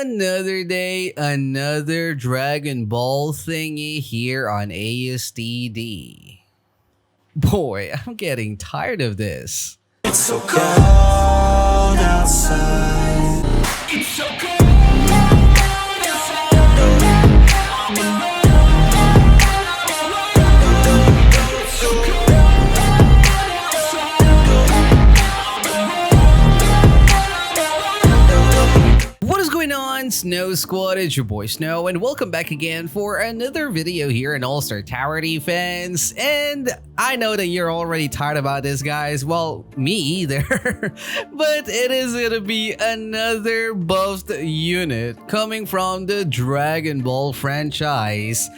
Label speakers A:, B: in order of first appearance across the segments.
A: Another day, another Dragon Ball thingy here on ASTD. Boy, I'm getting tired of this.
B: It's so cold outside. It's so cold outside.
A: What is going on, Snow Squad? It's your boy Snow, and welcome back again for another video here in All-Star Tower Defense. And I know that you're already tired about this, guys. Well, me either. But it is gonna be another buffed unit coming from the Dragon Ball franchise.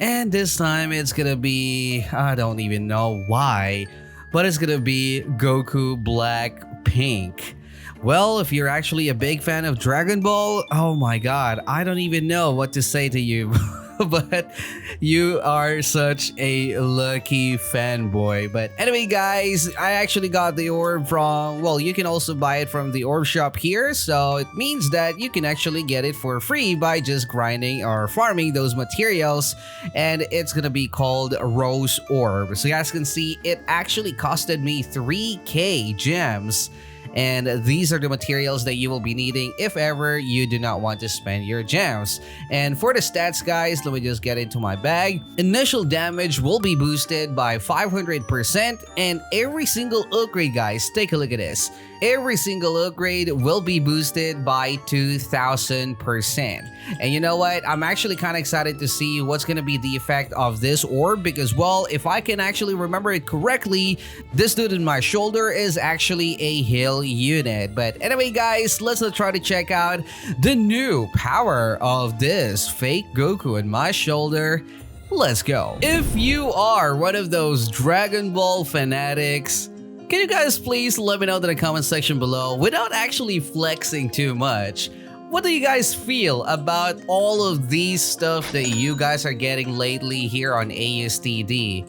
A: And this time it's gonna be, I don't even know why, but it's gonna be Goku Black Pink. Well, if you're actually a big fan of Dragon Ball, oh my god, I don't even know what to say to you. But you are such a lucky fanboy. But anyway, guys, I actually got the orb from, well, you can also buy it from the orb shop here. So it means that you can actually get it for free by just grinding or farming those materials. And it's gonna be called Rose Orb. So you guys can see it actually costed me 3k gems. And these are the materials that you will be needing if ever you do not want to spend your gems. And for the stats, guys, let me just get into my bag. Initial damage will be boosted by 500%, and every single upgrade, guys, take a look at this. Every single upgrade will be boosted by 2000%. And you know what? I'm actually kind of excited to see what's going to be the effect of this orb because, well, if I can actually remember it correctly, this dude in my shoulder is actually a heal unit. But anyway, guys, let's try to check out the new power of this fake Goku in my shoulder. Let's go. If you are one of those Dragon Ball fanatics, can you guys please let me know in the comment section below without actually flexing too much? What do you guys feel about all of these stuff that you guys are getting lately here on ASTD?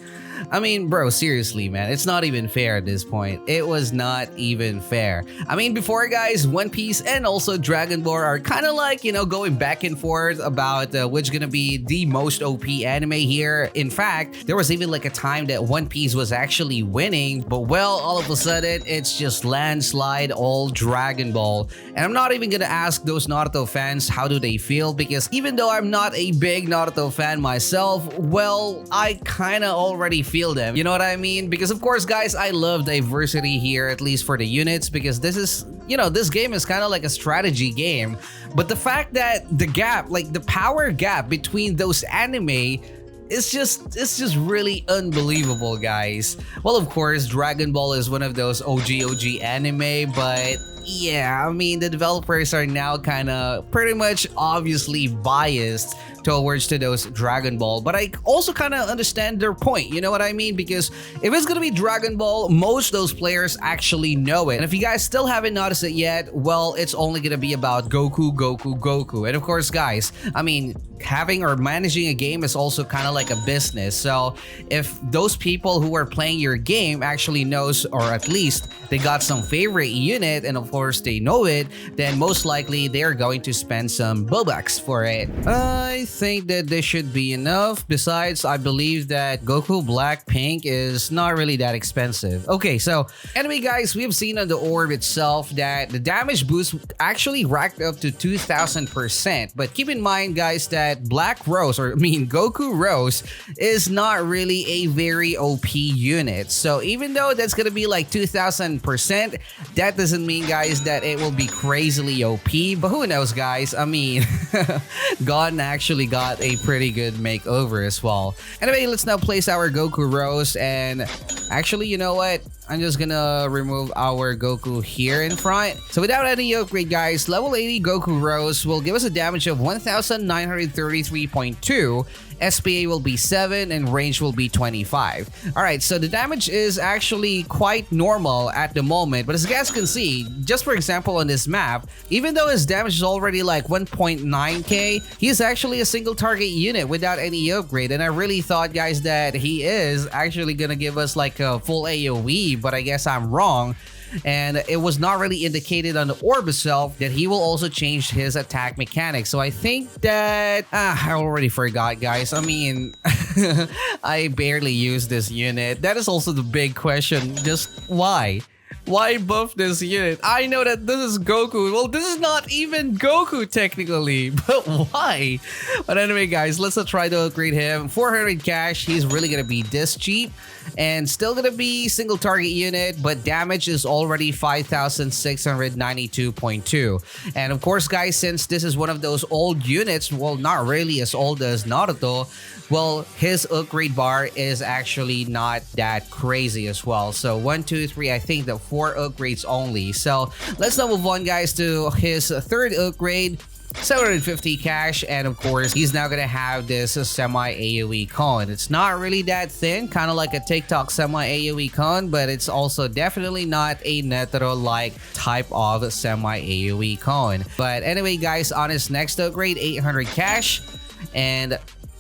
A: I mean, bro, seriously, man, it's not even fair at this point. It was not even fair. I mean, before, guys, One Piece and also Dragon Ball are kind of like, you know, going back and forth about which gonna be the most OP anime here. In fact, there was even like a time that One Piece was actually winning, but well, all of a sudden, it's just landslide all Dragon Ball. And I'm not even gonna ask those Naruto fans how do they feel, because even though I'm not a big Naruto fan myself, well, I kind of already feel them, you know what I mean? Because of course, guys, I love diversity here, at least for the units, because this is, you know, this game is kind of like a strategy game. But the fact that the gap, like the power gap between those anime, it's just really unbelievable, guys. Well, of course, Dragon Ball is one of those OG anime, but yeah, I mean, the developers are now kind of pretty much obviously biased towards to those Dragon Ball, but I also kind of understand their point, you know what I mean? Because if it's gonna be Dragon Ball, most of those players actually know it. And if you guys still haven't noticed it yet, well, it's only gonna be about Goku. And of course, guys, I mean, having or managing a game is also kind of like a business. So if those people who are playing your game actually knows, or at least they got some favorite unit, and of course they know it, then most likely they're going to spend some bucks for it. I think that this should be enough. Besides, I believe that Goku Black Pink is not really that expensive. Okay, so anyway, guys, we have seen on the orb itself that the damage boost actually racked up to 2000%. But keep in mind, guys, that Black Rose, or I mean Goku Rose, is not really a very OP unit. So even though that's gonna be like 2000%, that doesn't mean, guys, that it will be crazily OP. But who knows, guys? I mean, God actually got a pretty good makeover as well. Anyway, let's now place our Goku Rose, and actually, you know what? I'm just gonna remove our Goku here in front. So without any upgrade, guys, level 80 Goku Rose will give us a damage of 1933.2. SPA will be 7 and range will be 25. Alright, so the damage is actually quite normal at the moment, but as you guys can see, just for example on this map, even though his damage is already like 1.9k, he is actually a single target unit without any upgrade. And I really thought, guys, that he is actually gonna give us like a full AoE, but I guess I'm wrong. and it was not really indicated on the orb itself that he will also change his attack mechanics. So I think that I already forgot, guys. I mean, I barely use this unit. That is also the big question. Just why? Why buff this unit? I know that this is Goku. Well, this is not even Goku technically, but why? But anyway, guys, let's try to upgrade him. 400 cash. He's really gonna be this cheap and still gonna be single target unit, but damage is already 5,692.2. And of course, guys, since this is one of those old units, well, not really as old as Naruto, well, his upgrade bar is actually not that crazy as well. So 1, 2, 3, I think the 4 upgrades only. So let's now move on, guys, to his third upgrade. 750 cash, and of course he's now gonna have this semi AoE cone. It's not really that thin, kind of like a TikTok semi AoE cone, but it's also definitely not a Netero like type of semi AoE cone. But anyway, guys, on his next upgrade, 800 cash, and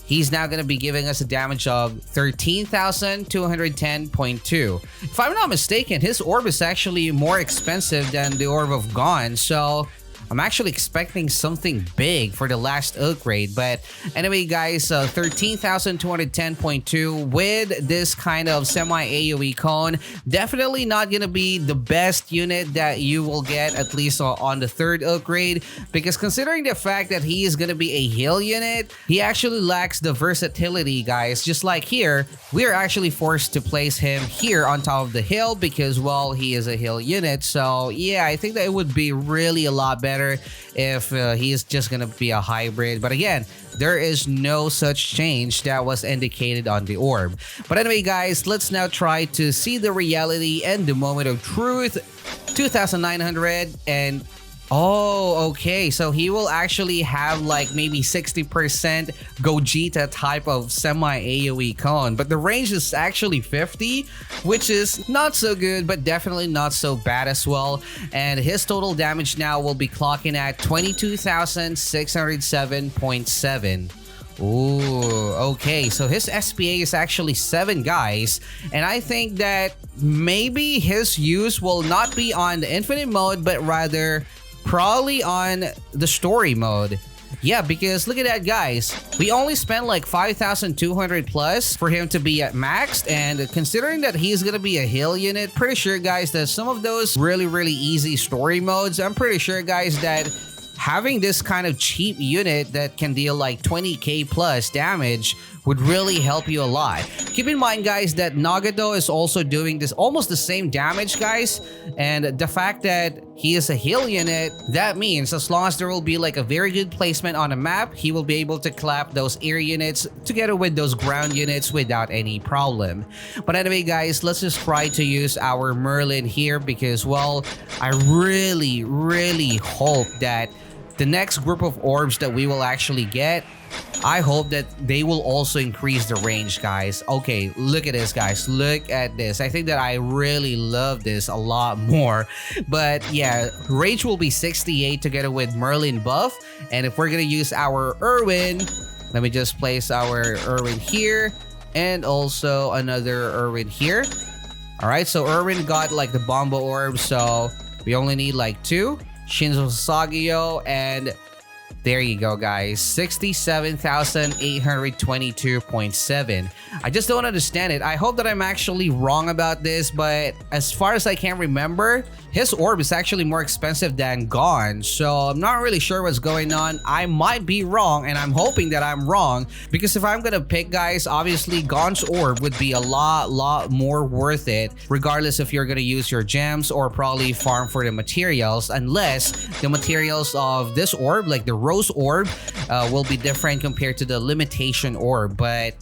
A: he's now going to be giving us a damage of 13,210.2. If I'm not mistaken, his orb is actually more expensive than the orb of Gon, so I'm actually expecting something big for the last upgrade. But anyway, guys, 13,210.2 with this kind of semi AoE cone. Definitely not gonna be the best unit that you will get, at least on the third upgrade, because considering the fact that he is gonna be a heal unit, he actually lacks the versatility, guys. Just like here, we are actually forced to place him here on top of the hill because, well, he is a heal unit. So yeah, I think that it would be really a lot better if he is just gonna be a hybrid. But again, there is no such change that was indicated on the orb. But anyway, guys, let's now try to see the reality and the moment of truth. 2,900, and oh, okay, so he will actually have like maybe 60% Gogeta type of semi AoE cone, but the range is actually 50, which is not so good, but definitely not so bad as well. And his total damage now will be clocking at 22,607.7. Ooh, okay, so his SPA is actually 7, guys, and I think that maybe his use will not be on the infinite mode, but rather probably on the story mode. Yeah, because look at that, guys. We only spent like 5,200 plus for him to be at maxed, and considering that he's gonna be a heal unit, pretty sure, guys, that some of those really easy story modes, I'm pretty sure, guys, that having this kind of cheap unit that can deal like 20k plus damage would really help you a lot. Keep in mind, guys, that Nagato is also doing this almost the same damage, guys, and the fact that he is a heal unit, that means as long as there will be like a very good placement on a map, he will be able to clap those air units together with those ground units without any problem. But anyway, guys, let's just try to use our Merlin here because, well, I really hope that the next group of orbs that we will actually get, I hope that they will also increase the range, guys. Okay, look at this, guys. Look at this. I think that I really love this a lot more. But yeah, range will be 68 together with Merlin buff. And if we're gonna use our Irwin, let me just place our Irwin here and also another Irwin here. All right, so Irwin got like the Bomba orb, so we only need like 2. Shinzo Sasageo, and there you go, guys. 67,822.7. I just don't understand it. I hope that I'm actually wrong about this, but as far as I can remember, his orb is actually more expensive than Gon. So I'm not really sure what's going on. I might be wrong, and I'm hoping that I'm wrong, because if I'm gonna pick, guys, obviously Gon's orb would be a lot more worth it, regardless if you're gonna use your gems or probably farm for the materials, unless the materials of this orb, like the Rose orb, will be different compared to the limitation orb. But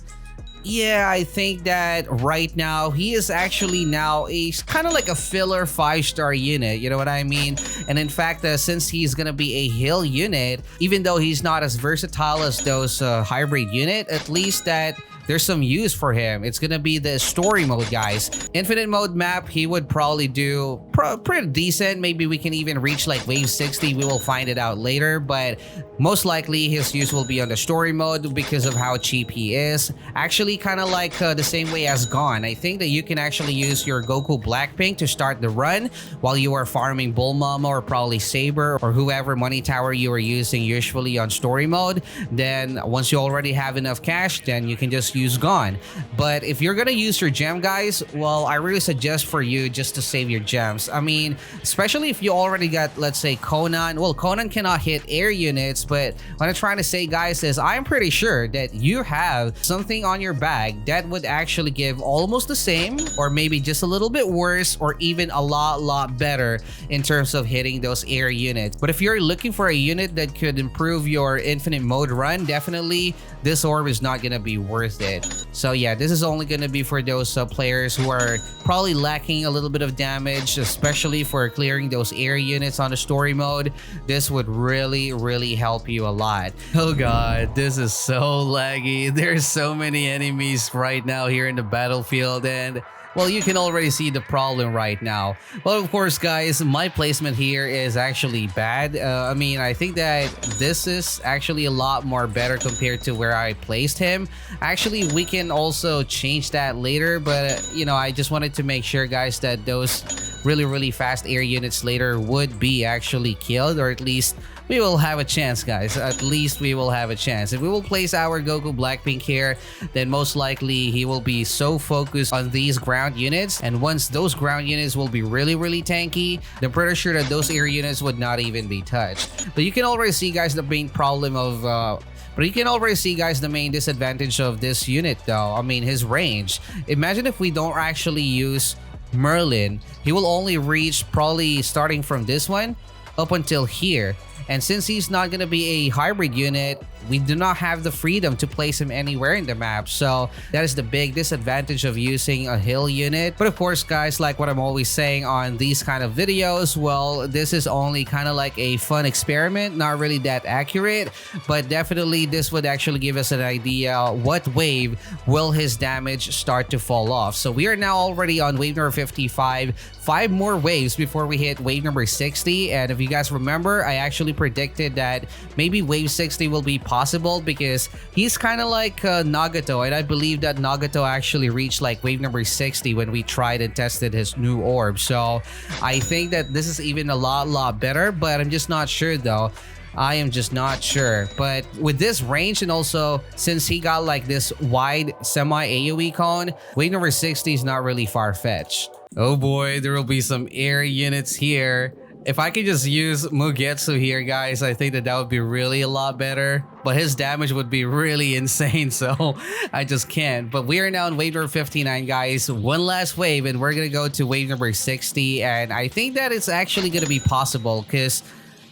A: yeah, I think that right now he is actually now a kind of like a filler 5-star unit, you know what I mean? And in fact, since he's gonna be a heal unit, even though he's not as versatile as those hybrid unit, at least that there's some use for him. It's gonna be the story mode, guys. Infinite mode map, he would probably do pretty decent. Maybe we can even reach like wave 60. We will find it out later, but most likely his use will be on the story mode because of how cheap he is. Actually, kind of like the same way as Gone. I think that you can actually use your Goku Blackpink to start the run while you are farming Bull Mama or probably Saber or whoever money tower you are using usually on story mode. Then once you already have enough cash, then you can just use Gone. But if you're gonna use your gem, guys, well, I really suggest for you just to save your gems. I mean, especially if you already got, let's say, Conan. Well, Conan cannot hit air units, but what I'm trying to say, guys, is I'm pretty sure that you have something on your bag that would actually give almost the same or maybe just a little bit worse or even a lot better in terms of hitting those air units. But if you're looking for a unit that could improve your infinite mode run, definitely this orb is not gonna be worth it. So yeah, this is only gonna be for those players who are probably lacking a little bit of damage, especially for clearing those air units on the story mode. This would really help you a lot. Oh god, this is so laggy. There's so many enemies right now here in the battlefield, and well, you can already see the problem right now. Well, of course, guys, my placement here is actually bad. I mean, I think that this is actually a lot more better compared to where I placed him. Actually, we can also change that later, but you know, I just wanted to make sure, guys, that those really fast air units later would be actually killed, or at least we will have a chance, guys. At least we will have a chance. If we will place our Goku Blackpink here, then most likely he will be so focused on these ground units, and once those ground units will be really tanky, I'm pretty sure that those air units would not even be touched. But you can already see, guys, the main problem of but you can already see, guys, the main disadvantage of this unit though. I mean, his range. Imagine if we don't actually use Merlin, he will only reach probably starting from this one up until here. And since he's not going to be a hybrid unit, we do not have the freedom to place him anywhere in the map. So that is the big disadvantage of using a hill unit. But of course, guys, like what I'm always saying on these kind of videos, well, this is only kind of like a fun experiment, not really that accurate, but definitely this would actually give us an idea what wave will his damage start to fall off. So we are now already on wave number 55, 5 more waves before we hit wave number 60. And if you guys remember, I actually predicted that maybe wave 60 will be possible because he's kind of like Nagato, and I believe that Nagato actually reached like wave number 60 when we tried and tested his new orb. So I think that this is even a lot better, but I'm just not sure though. I am just not sure. But with this range, and also since he got like this wide semi AoE cone, wave number 60 is not really far-fetched. Oh boy, there will be some air units here. If I could just use Mugetsu here, guys, I think that that would be really a lot better. But his damage would be really insane, so I just can't. But we are now in wave number 59, guys. One last wave, and we're gonna go to wave number 60. And I think that it's actually gonna be possible, because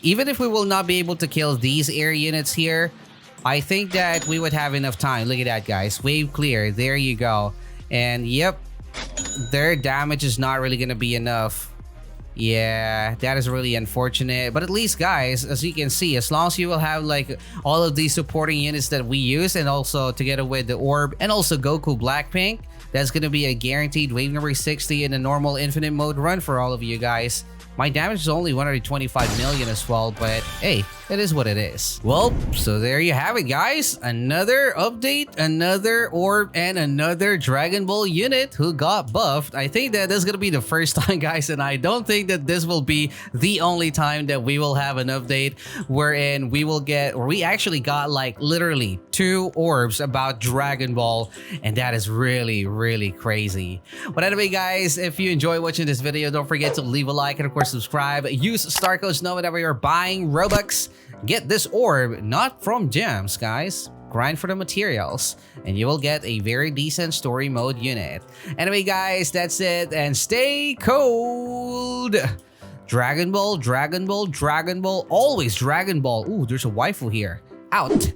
A: even if we will not be able to kill these air units here, I think that we would have enough time. Look at that, guys. Wave clear. There you go. And yep, their damage is not really gonna be enough. Yeah, that is really unfortunate. But at least, guys, as you can see, as long as you will have like all of these supporting units that we use, and also together with the orb and also Goku Blackpink, that's gonna be a guaranteed wave number 60 in a normal infinite mode run for all of you guys. My damage is only 125 million as well, but hey, it is what it is. Well, so there you have it, guys. Another update, another orb, and another Dragon Ball unit who got buffed. I think that this is gonna be the first time, guys, and I don't think that this will be the only time that we will have an update wherein we will get, or we actually got like literally 2 orbs about Dragon Ball, and that is really crazy. But anyway, guys, if you enjoy watching this video, don't forget to leave a like and of course subscribe. Use StarCode Snow whenever you're buying Robux. Get this orb not from gems, guys. Grind for the materials and you will get a very decent story mode unit. Anyway, guys, that's it, and stay cold. Dragon Ball, Dragon Ball, Dragon Ball, always Dragon Ball. Ooh, there's a waifu here. Out.